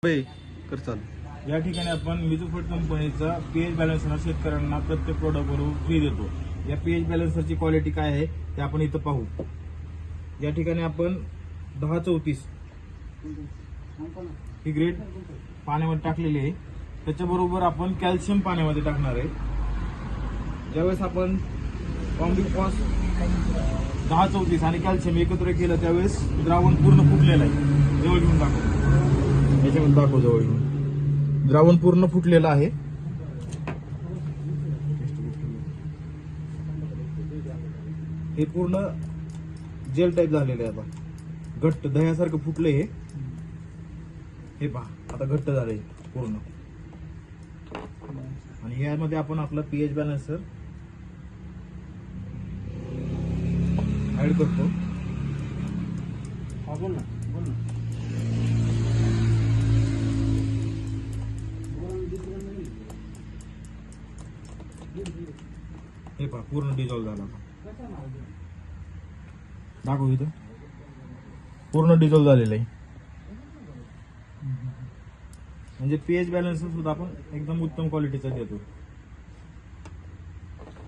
कर चालू। या ठिकाणी आपण मिझोफोर्ट कंपनीचा पीएच बॅलन्सर शेतकऱ्यांना प्रत्येक प्रोडक्टवरून फ्री देतो। या पीएच बॅलन्सरची क्वालिटी काय आहे ते आपण इथं पाहू। या ठिकाणी आपण 1034 ही ग्रेड पाण्यामध्ये टाकलेली आहे। त्याच्याबरोबर आपण कॅल्शियम पाण्यामध्ये टाकणार आहे। ज्यावेळेस आपण कॉम्बिकॉस 1034 आणि कॅल्शियम एकत्र केलं त्यावेळेस द्रावण पूर्ण फुटलेलं आहे। जवळ घेऊन दाखव, याच्यामध्ये दाखव जवळ घेऊन। द्रावण पूर्ण फुटलेलं आहे। हे पूर्ण जेल टाईप झालेलं आहे। आता घट्ट दह्यासारखं फुटलंय हे पहा, आता घट्ट झालंय पूर्ण। आणि यामध्ये आपण आपला पीएच बॅलन्सर ऍड करतो। बोल ना। हे पहा पूर्ण डिझॉल्व झाला। दाखव इथं पूर्ण डिझॉल्व झालेलं आहे। म्हणजे पीएच बॅलन्सर सुद्धा आपण एकदम उत्तम क्वालिटीचा देतो।